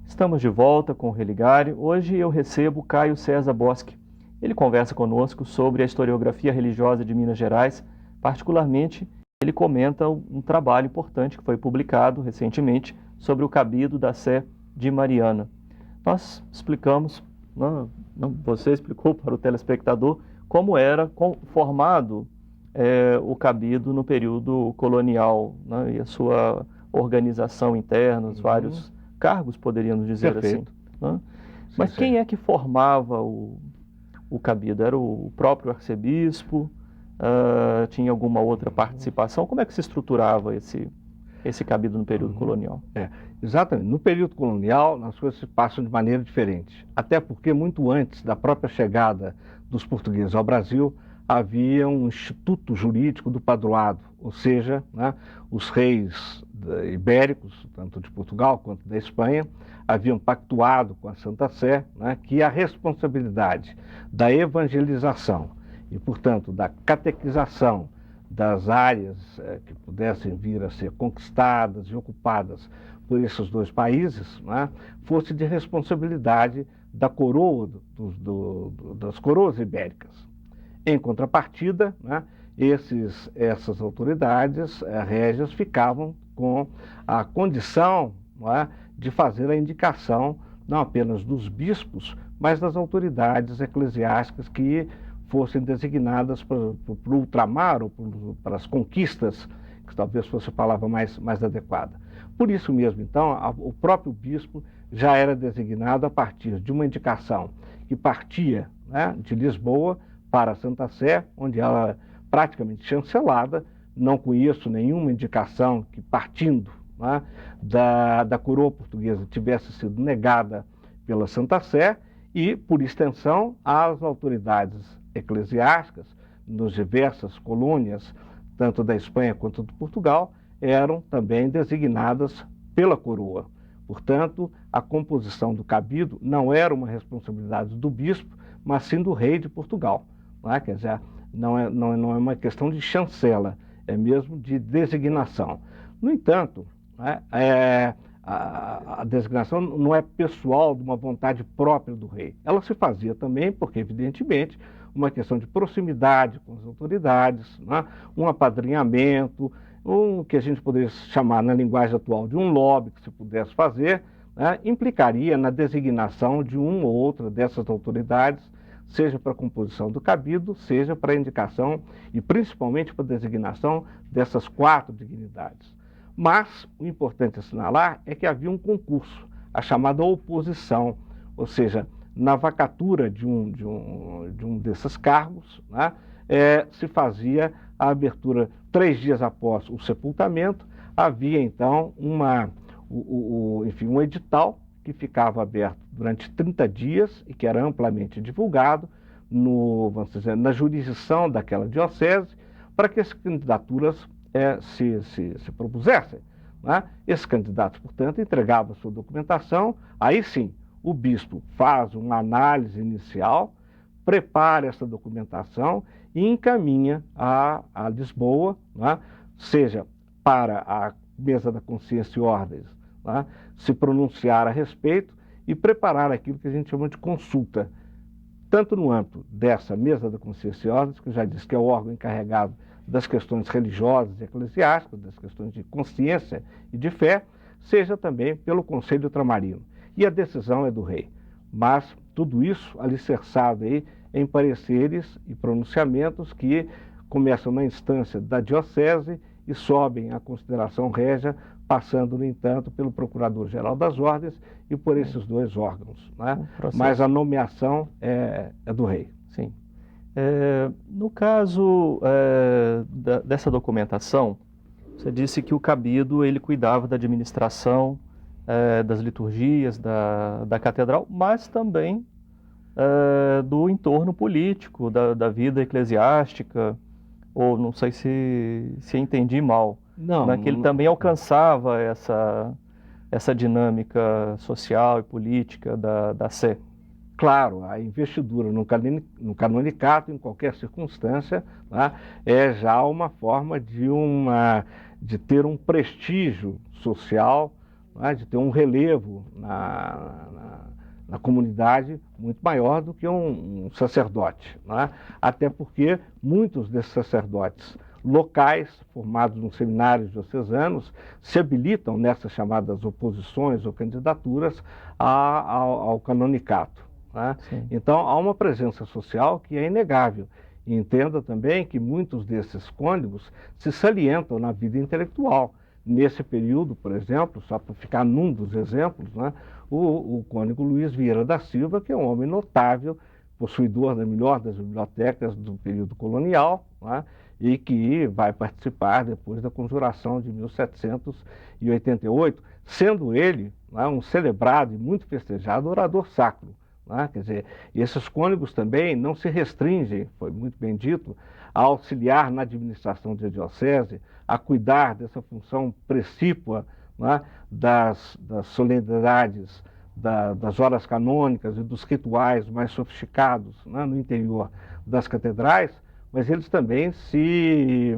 Estamos de volta com o Religare. Hoje eu recebo Caio César Boschi. Ele conversa conosco sobre a historiografia religiosa de Minas Gerais. Particularmente, ele comenta um trabalho importante que foi publicado recentemente sobre o cabido da Sé de Mariana. Nós explicamos, você explicou para o telespectador como era formado o cabido no período colonial, né, e a sua organização interna, os vários cargos, poderíamos dizer. Perfeito. Assim. Né? Mas quem é que formava o cabido? Era o próprio arcebispo? Tinha alguma outra participação? Como é que se estruturava esse cabido no período colonial? Exatamente. No período colonial, as coisas se passam de maneira diferente. Até porque, muito antes da própria chegada dos portugueses ao Brasil, havia um instituto jurídico do padroado, ou seja, né, os reis ibéricos, tanto de Portugal quanto da Espanha, haviam pactuado com a Santa Sé, né, que a responsabilidade da evangelização e, portanto, da catequização das áreas que pudessem vir a ser conquistadas e ocupadas por esses dois países, né, fosse de responsabilidade da coroa, das coroas ibéricas. Em contrapartida, né, essas autoridades régias ficavam com a condição, né, de fazer a indicação não apenas dos bispos, mas das autoridades eclesiásticas que fossem designadas para o ultramar ou para as conquistas, que talvez fosse a palavra mais adequada. Por isso mesmo, então, o próprio bispo já era designado a partir de uma indicação que partia, né, de Lisboa para a Santa Sé, onde ela é praticamente chancelada. Não conheço nenhuma indicação que, partindo, né, da coroa portuguesa, tivesse sido negada pela Santa Sé e, por extensão, as autoridades eclesiásticas nas diversas colônias, tanto da Espanha quanto de Portugal, eram também designadas pela coroa. Portanto, a composição do cabido não era uma responsabilidade do bispo, mas sim do rei de Portugal. Não é? Quer dizer, não é uma questão de chancela, é mesmo de designação. No entanto, né, a designação não é pessoal, de uma vontade própria do rei. Ela se fazia também porque, evidentemente, uma questão de proximidade com as autoridades, né, um apadrinhamento, que a gente poderia chamar, na linguagem atual, de um lobby que se pudesse fazer, né, implicaria na designação de uma ou outra dessas autoridades, seja para a composição do cabido, seja para a indicação e principalmente para a designação dessas 4 dignidades. Mas o importante assinalar é que havia um concurso, a chamada oposição, ou seja, na vacatura de um desses cargos, né, se fazia a abertura 3 dias após o sepultamento. Havia então um edital que ficava aberto durante 30 dias e que era amplamente divulgado vamos dizer, na jurisdição daquela diocese, para que as candidaturas se propusessem. Né? Esses candidatos, portanto, entregavam a sua documentação. Aí sim, o bispo faz uma análise inicial, prepara essa documentação e encaminha a Lisboa, né? Seja para a mesa da consciência e ordens, né, se pronunciar a respeito e preparar aquilo que a gente chama de consulta, tanto no âmbito dessa mesa da consciência e ordens, que eu já disse que é o órgão encarregado das questões religiosas e eclesiásticas, das questões de consciência e de fé, seja também pelo Conselho Ultramarino. E a decisão é do rei. Mas tudo isso alicerçado aí em pareceres e pronunciamentos que começam na instância da diocese e sobem à consideração régia, passando, no entanto, pelo Procurador-Geral das Ordens e por esses 2 órgãos. Né? Mas a nomeação é do rei. Sim. No caso dessa documentação, você disse que o cabido ele cuidava da administração das liturgias da catedral, mas também do entorno político, da vida eclesiástica, ou não sei se entendi mal, Não, né, que ele também alcançava essa dinâmica social e política da Sé. claro, a investidura no canonicato, em qualquer circunstância, né, é já uma forma de ter um prestígio social, né, de ter um relevo na comunidade muito maior do que um sacerdote, né? Até porque muitos desses sacerdotes locais, formados nos seminários diocesanos, se habilitam nessas chamadas oposições ou candidaturas ao canonicato, né? Então, há uma presença social que é inegável. E entenda também que muitos desses cônegos se salientam na vida intelectual. Nesse período, por exemplo, só para ficar num dos exemplos, né, o cônego Luiz Vieira da Silva, que é um homem notável, possuidor da melhor das bibliotecas do período colonial, né, e que vai participar depois da Conjuração de 1788, sendo ele, né, um celebrado e muito festejado orador sacro. Né? Quer dizer, esses cônegos também não se restringem, foi muito bem dito, a auxiliar na administração da diocese, a cuidar dessa função precípua, né, das solenidades, das horas canônicas e dos rituais mais sofisticados, né, no interior das catedrais, mas eles também se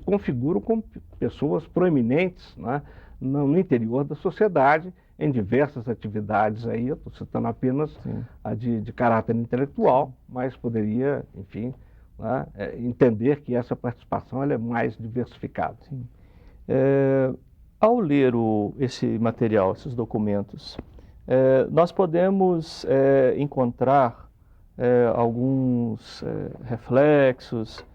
configuram como pessoas proeminentes, né, no interior da sociedade, em diversas atividades aí, eu estou citando apenas a de caráter intelectual, mas poderia, enfim, né, entender que essa participação ela é mais diversificada. Sim. Ao ler esse material, esses documentos, nós podemos encontrar alguns reflexos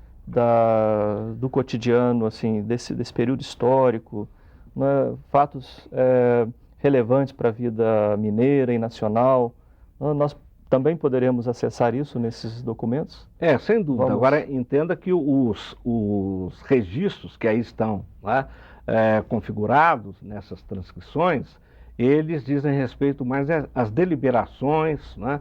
do cotidiano, assim, desse período histórico, né, fatos relevantes para a vida mineira e nacional. Nós também poderemos acessar isso nesses documentos? Sem dúvida. Agora, entenda que os registros que aí estão, né, configurados nessas transcrições, eles dizem respeito mais às deliberações, né,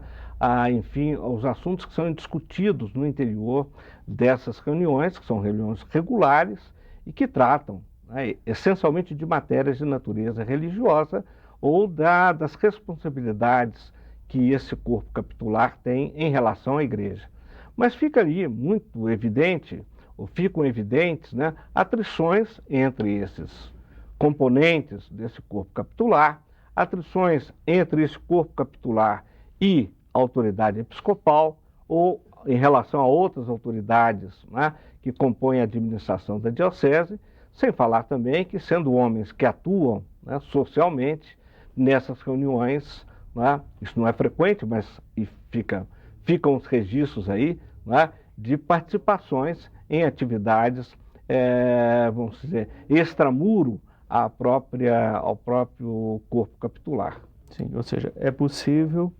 enfim, aos assuntos que são discutidos no interior dessas reuniões, que são reuniões regulares e que tratam, né, essencialmente de matérias de natureza religiosa ou das responsabilidades que esse corpo capitular tem em relação à igreja. Mas fica ali muito evidente, ou ficam evidentes, né, atrições entre esses componentes desse corpo capitular, atrições entre esse corpo capitular e a autoridade episcopal, ou em relação a outras autoridades, né, que compõem a administração da diocese, sem falar também que, sendo homens que atuam, né, socialmente nessas reuniões, né, isso não é frequente, mas ficam os registros aí, né, de participações em atividades, vamos dizer, extramuro ao próprio corpo capitular. Sim, ou seja, é possível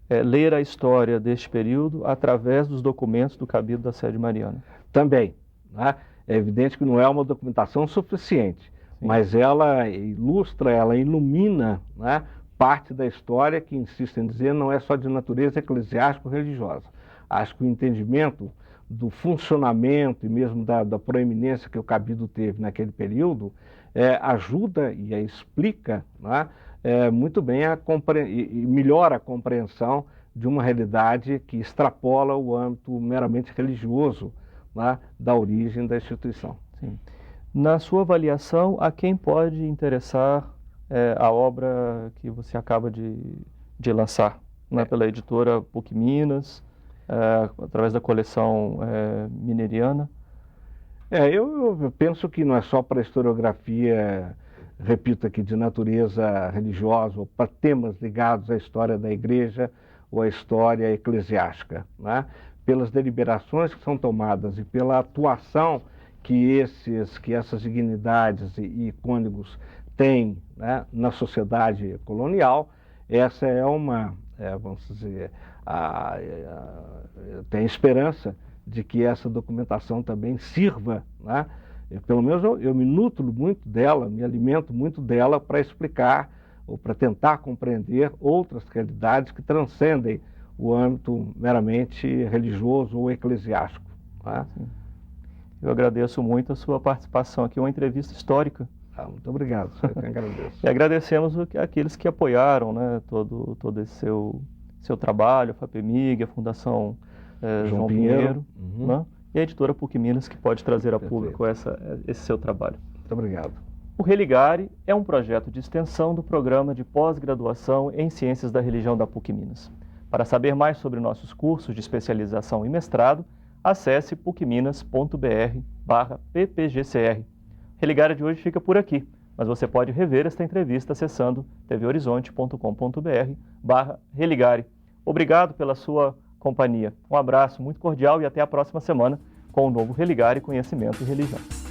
ler a história deste período através dos documentos do Cabildo da Sede Mariana. Também, né? É evidente que não é uma documentação suficiente, mas ela ilustra, ela ilumina, né, parte da história que, insisto em dizer, não é só de natureza eclesiástico-religiosa. Acho que o entendimento do funcionamento e mesmo da proeminência que o Cabildo teve naquele período ajuda e explica, né, muito bem e melhora a compreensão de uma realidade que extrapola o âmbito meramente religioso, né, da origem da instituição. Sim. Na sua avaliação, a quem pode interessar a obra que você acaba de lançar, né, pela editora PUC Minas, através da coleção Mineriana? Eu penso que não é só para a historiografia, repito aqui, de natureza religiosa, ou para temas ligados à história da igreja ou à história eclesiástica, né? Pelas deliberações que são tomadas e pela atuação que essas dignidades e cônegos têm, né, na sociedade colonial, essa é vamos dizer, tem esperança de que essa documentação também sirva, né? Pelo menos eu me nutro muito dela, me alimento muito dela para explicar ou para tentar compreender outras realidades que transcendem o âmbito meramente religioso ou eclesiástico. Né? Eu agradeço muito a sua participação aqui, uma entrevista histórica. Muito obrigado, eu que agradeço. E agradecemos aqueles que apoiaram, né, todo esse seu trabalho, a FAPEMIG, a Fundação João Pinheiro, né? E a editora PUC Minas, que pode trazer a público esse seu trabalho. Muito obrigado. O Religare é um projeto de extensão do programa de pós-graduação em Ciências da Religião da PUC Minas. Para saber mais sobre nossos cursos de especialização e mestrado, acesse pucminas.br/ppgcr. Religare de hoje fica por aqui, mas você pode rever esta entrevista acessando tvhorizonte.com.br/religare. Obrigado pela sua companhia. Um abraço muito cordial e até a próxima semana com o novo Religare Conhecimento e Religião.